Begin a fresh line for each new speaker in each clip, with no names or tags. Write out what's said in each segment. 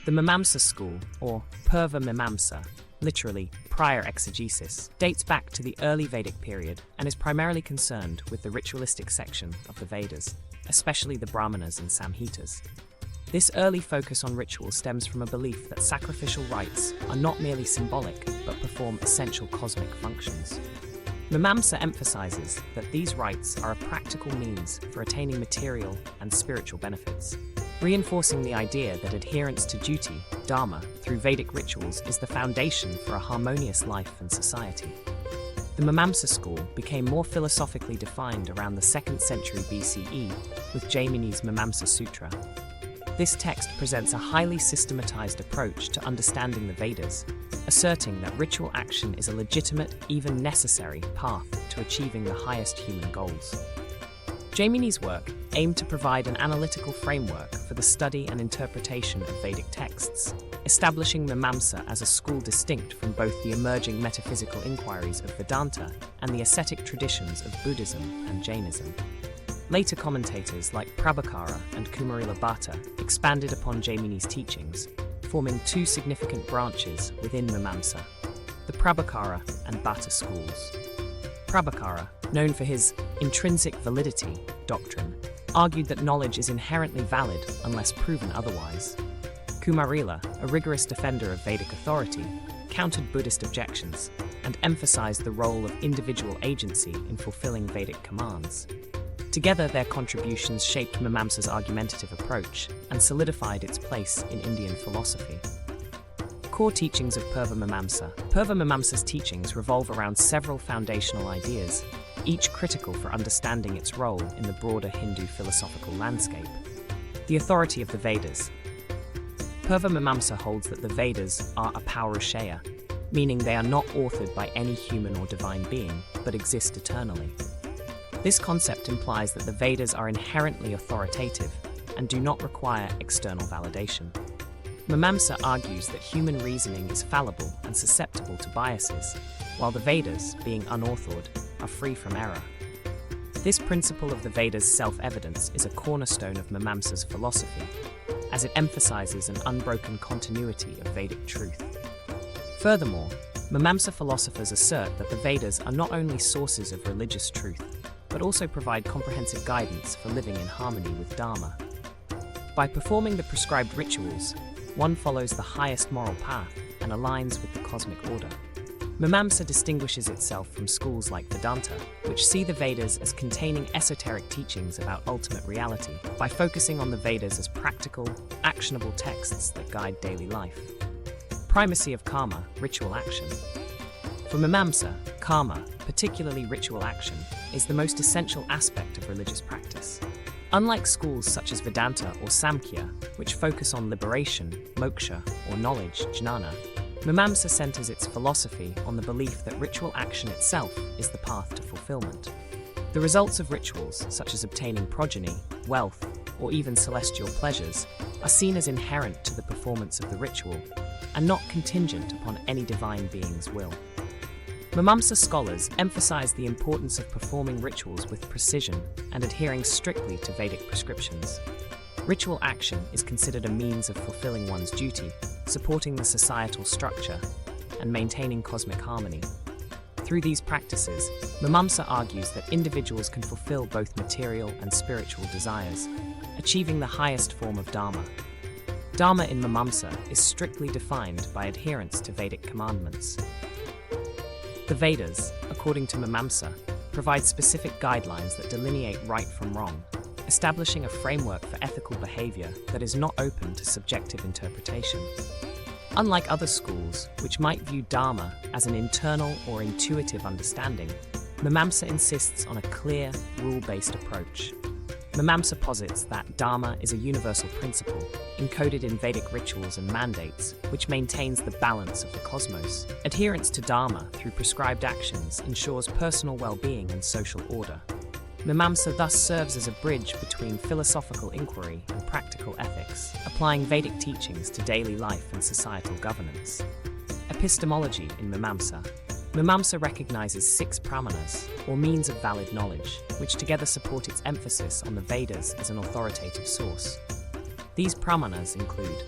The Mimamsa school, or Purva Mimamsa, literally prior exegesis, dates back to the early Vedic period and is primarily concerned with the ritualistic section of the Vedas, especially the Brahmanas and Samhitas. This early focus on ritual stems from a belief that sacrificial rites are not merely symbolic but perform essential cosmic functions. Mimamsa emphasizes that these rites are a practical means for attaining material and spiritual benefits, reinforcing the idea that adherence to duty, Dharma, through Vedic rituals is the foundation for a harmonious life and society. The Mimamsa school became more philosophically defined around the 2nd century BCE with Jaimini's Mimamsa Sutra. This text presents a highly systematized approach to understanding the Vedas, asserting that ritual action is a legitimate, even necessary, path to achieving the highest human goals. Jaimini's work aimed to provide an analytical framework for the study and interpretation of Vedic texts, establishing Mimamsa as a school distinct from both the emerging metaphysical inquiries of Vedanta and the ascetic traditions of Buddhism and Jainism. Later commentators like Prabhakara and Kumarila Bhatta expanded upon Jaimini's teachings, forming two significant branches within Mimamsa, the Prabhakara and Bhatta schools. Prabhakara, known for his intrinsic validity doctrine, argued that knowledge is inherently valid unless proven otherwise. Kumarila, a rigorous defender of Vedic authority, countered Buddhist objections and emphasized the role of individual agency in fulfilling Vedic commands. Together, their contributions shaped Mimamsa's argumentative approach and solidified its place in Indian philosophy. Core teachings of Purva Mimamsa. Purva Mimamsa's teachings revolve around several foundational ideas, each critical for understanding its role in the broader Hindu philosophical landscape. The authority of the Vedas. Purva Mimamsa holds that the Vedas are apaurushaya, meaning they are not authored by any human or divine being, but exist eternally. This concept implies that the Vedas are inherently authoritative and do not require external validation. Mimamsa argues that human reasoning is fallible and susceptible to biases, while the Vedas, being unauthored, are free from error. This principle of the Vedas' self-evidence is a cornerstone of Mimamsa's philosophy, as it emphasizes an unbroken continuity of Vedic truth. Furthermore, Mimamsa philosophers assert that the Vedas are not only sources of religious truth, but also provide comprehensive guidance for living in harmony with Dharma. By performing the prescribed rituals, one follows the highest moral path and aligns with the cosmic order. Mimamsa distinguishes itself from schools like Vedanta, which see the Vedas as containing esoteric teachings about ultimate reality, by focusing on the Vedas as practical, actionable texts that guide daily life. Primacy of karma, ritual action. For Mimamsa, karma, particularly ritual action, is the most essential aspect of religious practice. Unlike schools such as Vedanta or Samkhya, which focus on liberation, moksha, or knowledge, jnana, Mimamsa centers its philosophy on the belief that ritual action itself is the path to fulfillment. The results of rituals, such as obtaining progeny, wealth, or even celestial pleasures, are seen as inherent to the performance of the ritual, and not contingent upon any divine being's will. Mimamsa scholars emphasize the importance of performing rituals with precision and adhering strictly to Vedic prescriptions. Ritual action is considered a means of fulfilling one's duty, supporting the societal structure, and maintaining cosmic harmony. Through these practices, Mimamsa argues that individuals can fulfill both material and spiritual desires, achieving the highest form of Dharma. Dharma in Mimamsa is strictly defined by adherence to Vedic commandments. The Vedas, according to Mimamsa, provide specific guidelines that delineate right from wrong, establishing a framework for ethical behavior that is not open to subjective interpretation. Unlike other schools, which might view Dharma as an internal or intuitive understanding, Mimamsa insists on a clear, rule-based approach. Mimamsa posits that Dharma is a universal principle, encoded in Vedic rituals and mandates, which maintains the balance of the cosmos. Adherence to Dharma through prescribed actions ensures personal well-being and social order. Mimamsa thus serves as a bridge between philosophical inquiry and practical ethics, applying Vedic teachings to daily life and societal governance. Epistemology in Mimamsa. Mimamsa recognizes 6 pramanas, or means of valid knowledge, which together support its emphasis on the Vedas as an authoritative source. These pramanas include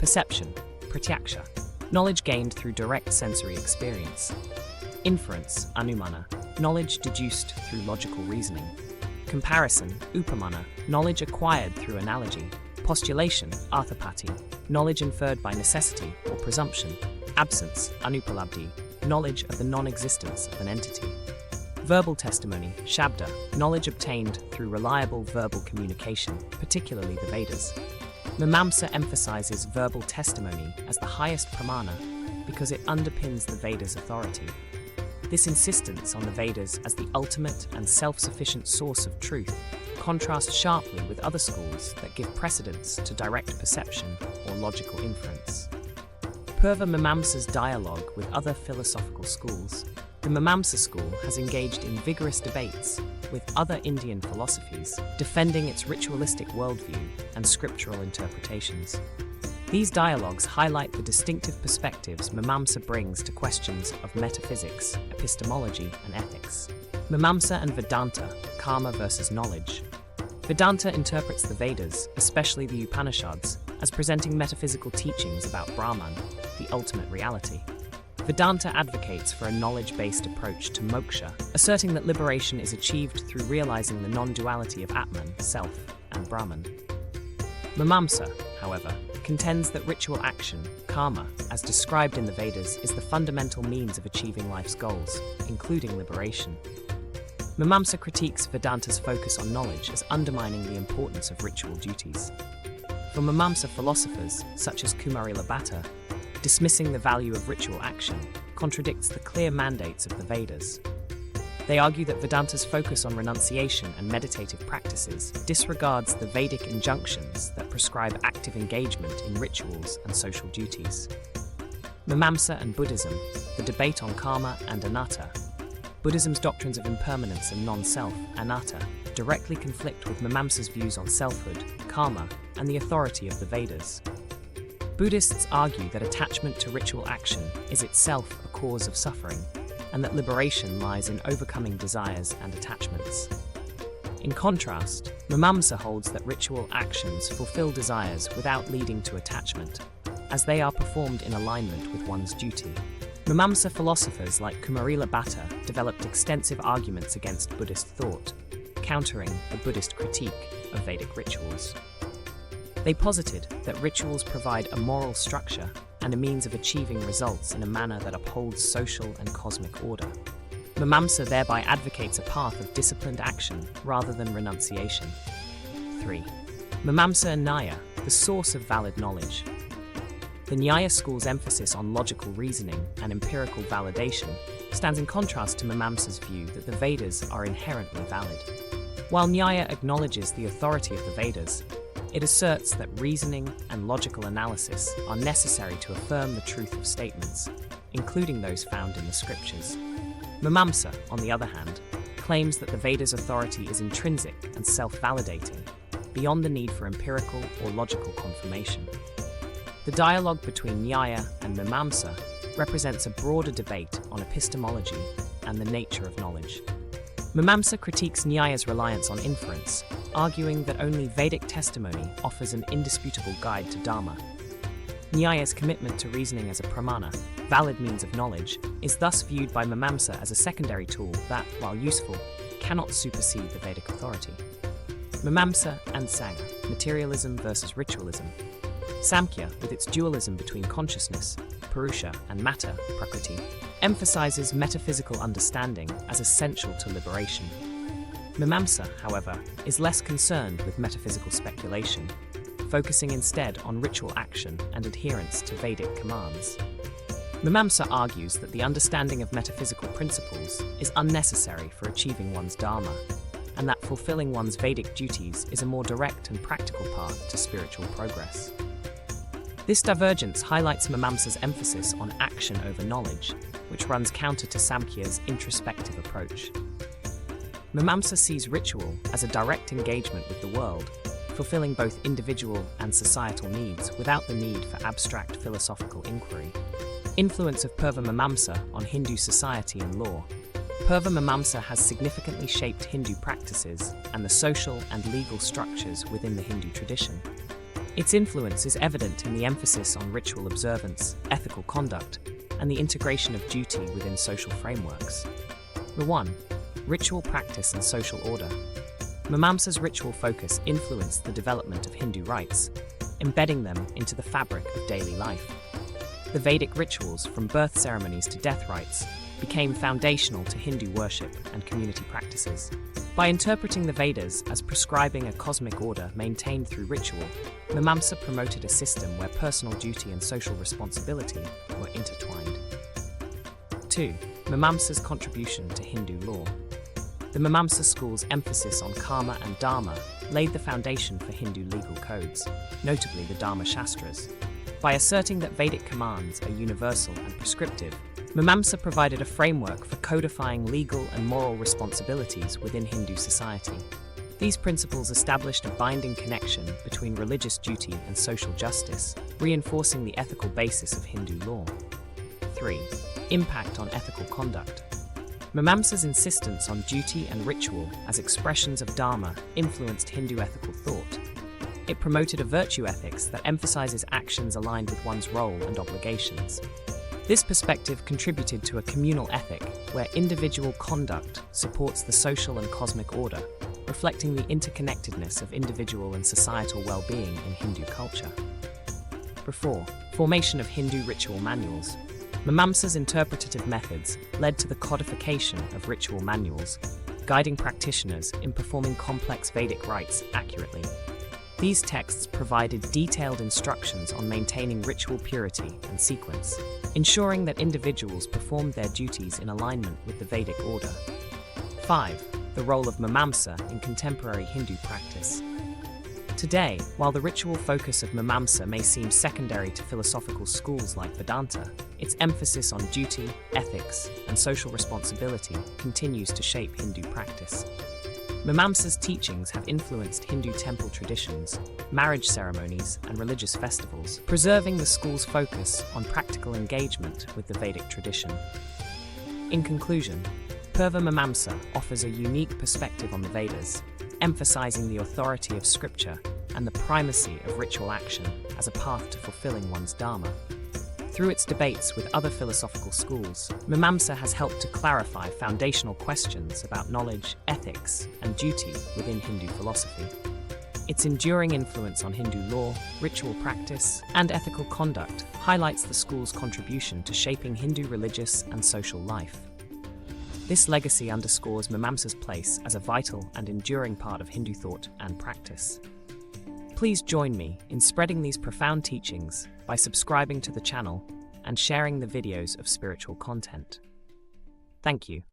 Perception, pratyaksha, knowledge gained through direct sensory experience. Inference, anumana, knowledge deduced through logical reasoning. Comparison, upamana, knowledge acquired through analogy. Postulation, arthapati, knowledge inferred by necessity or presumption. Absence, anupalabdhi, knowledge of the non-existence of an entity. Verbal testimony, shabda, knowledge obtained through reliable verbal communication, particularly the Vedas. Mimamsa emphasizes verbal testimony as the highest pramana because it underpins the Vedas' authority. This insistence on the Vedas as the ultimate and self-sufficient source of truth contrasts sharply with other schools that give precedence to direct perception or logical inference. Purva Mimamsa's dialogue with other philosophical schools. The Mimamsa school has engaged in vigorous debates with other Indian philosophies, defending its ritualistic worldview and scriptural interpretations. These dialogues highlight the distinctive perspectives Mimamsa brings to questions of metaphysics, epistemology, and ethics. Mimamsa and Vedanta, karma versus knowledge. Vedanta interprets the Vedas, especially the Upanishads, as presenting metaphysical teachings about Brahman, the ultimate reality. Vedanta advocates for a knowledge-based approach to moksha, asserting that liberation is achieved through realizing the non-duality of Atman, self, and Brahman. Mimamsa, however, contends that ritual action, karma, as described in the Vedas, is the fundamental means of achieving life's goals, including liberation. Mimamsa critiques Vedanta's focus on knowledge as undermining the importance of ritual duties. For Mimamsa philosophers, such as Kumarila Bhatta, dismissing the value of ritual action contradicts the clear mandates of the Vedas. They argue that Vedanta's focus on renunciation and meditative practices disregards the Vedic injunctions that prescribe active engagement in rituals and social duties. Mimamsa and Buddhism, the debate on karma and anatta. Buddhism's doctrines of impermanence and non-self, anatta, directly conflict with Mimamsa's views on selfhood, karma, and the authority of the Vedas. Buddhists argue that attachment to ritual action is itself a cause of suffering, and that liberation lies in overcoming desires and attachments. In contrast, Mimamsa holds that ritual actions fulfill desires without leading to attachment, as they are performed in alignment with one's duty. Mimamsa philosophers like Kumarila Bhatta developed extensive arguments against Buddhist thought, countering the Buddhist critique of Vedic rituals. They posited that rituals provide a moral structure and a means of achieving results in a manner that upholds social and cosmic order. Mimamsa thereby advocates a path of disciplined action rather than renunciation. 3. Mimamsa and Nyaya, the source of valid knowledge. The Nyaya school's emphasis on logical reasoning and empirical validation stands in contrast to Mimamsa's view that the Vedas are inherently valid. While Nyaya acknowledges the authority of the Vedas, it asserts that reasoning and logical analysis are necessary to affirm the truth of statements, including those found in the scriptures. Mimamsa, on the other hand, claims that the Vedas' authority is intrinsic and self-validating, beyond the need for empirical or logical confirmation. The dialogue between Nyaya and Mimamsa represents a broader debate on epistemology and the nature of knowledge. Mimamsa critiques Nyaya's reliance on inference, arguing that only Vedic testimony offers an indisputable guide to Dharma. Nyaya's commitment to reasoning as a pramana, valid means of knowledge, is thus viewed by Mimamsa as a secondary tool that, while useful, cannot supersede the Vedic authority. Mimamsa and Sangha, materialism versus ritualism. Samkhya, with its dualism between consciousness, Purusha, and matter, Prakriti, emphasizes metaphysical understanding as essential to liberation. Mimamsa, however, is less concerned with metaphysical speculation, focusing instead on ritual action and adherence to Vedic commands. Mimamsa argues that the understanding of metaphysical principles is unnecessary for achieving one's Dharma, and that fulfilling one's Vedic duties is a more direct and practical path to spiritual progress. This divergence highlights Mimamsa's emphasis on action over knowledge, which runs counter to Samkhya's introspective approach. Mimamsa sees ritual as a direct engagement with the world, fulfilling both individual and societal needs without the need for abstract philosophical inquiry. Influence of Purva Mimamsa on Hindu society and law. Purva Mimamsa has significantly shaped Hindu practices and the social and legal structures within the Hindu tradition. Its influence is evident in the emphasis on ritual observance, ethical conduct, and the integration of duty within social frameworks. 1. Ritual practice and social order. Mimamsa's ritual focus influenced the development of Hindu rites, embedding them into the fabric of daily life. The Vedic rituals, from birth ceremonies to death rites, became foundational to Hindu worship and community practices. By interpreting the Vedas as prescribing a cosmic order maintained through ritual, Mimamsa promoted a system where personal duty and social responsibility were intertwined. 2. Mimamsa's contribution to Hindu law. The Mimamsa school's emphasis on karma and dharma laid the foundation for Hindu legal codes, notably the Dharma Shastras. By asserting that Vedic commands are universal and prescriptive, Mimamsa provided a framework for codifying legal and moral responsibilities within Hindu society. These principles established a binding connection between religious duty and social justice, reinforcing the ethical basis of Hindu law. 3. Impact on ethical conduct. Mimamsa's insistence on duty and ritual as expressions of Dharma influenced Hindu ethical thought. It promoted a virtue ethics that emphasizes actions aligned with one's role and obligations. This perspective contributed to a communal ethic where individual conduct supports the social and cosmic order, reflecting the interconnectedness of individual and societal well-being in Hindu culture. 4. Formation of Hindu ritual manuals. Mimamsa's interpretative methods led to the codification of ritual manuals, guiding practitioners in performing complex Vedic rites accurately. These texts provided detailed instructions on maintaining ritual purity and sequence, ensuring that individuals performed their duties in alignment with the Vedic order. 5. The role of Mimamsa in contemporary Hindu practice. Today, while the ritual focus of Mimamsa may seem secondary to philosophical schools like Vedanta, its emphasis on duty, ethics, and social responsibility continues to shape Hindu practice. Mimamsa's teachings have influenced Hindu temple traditions, marriage ceremonies, and religious festivals, preserving the school's focus on practical engagement with the Vedic tradition. In conclusion, Purva Mimamsa offers a unique perspective on the Vedas, emphasizing the authority of scripture and the primacy of ritual action as a path to fulfilling one's dharma. Through its debates with other philosophical schools, Mimamsa has helped to clarify foundational questions about knowledge, ethics, and duty within Hindu philosophy. Its enduring influence on Hindu law, ritual practice, and ethical conduct highlights the school's contribution to shaping Hindu religious and social life. This legacy underscores Mimamsa's place as a vital and enduring part of Hindu thought and practice. Please join me in spreading these profound teachings by subscribing to the channel and sharing the videos of spiritual content. Thank you.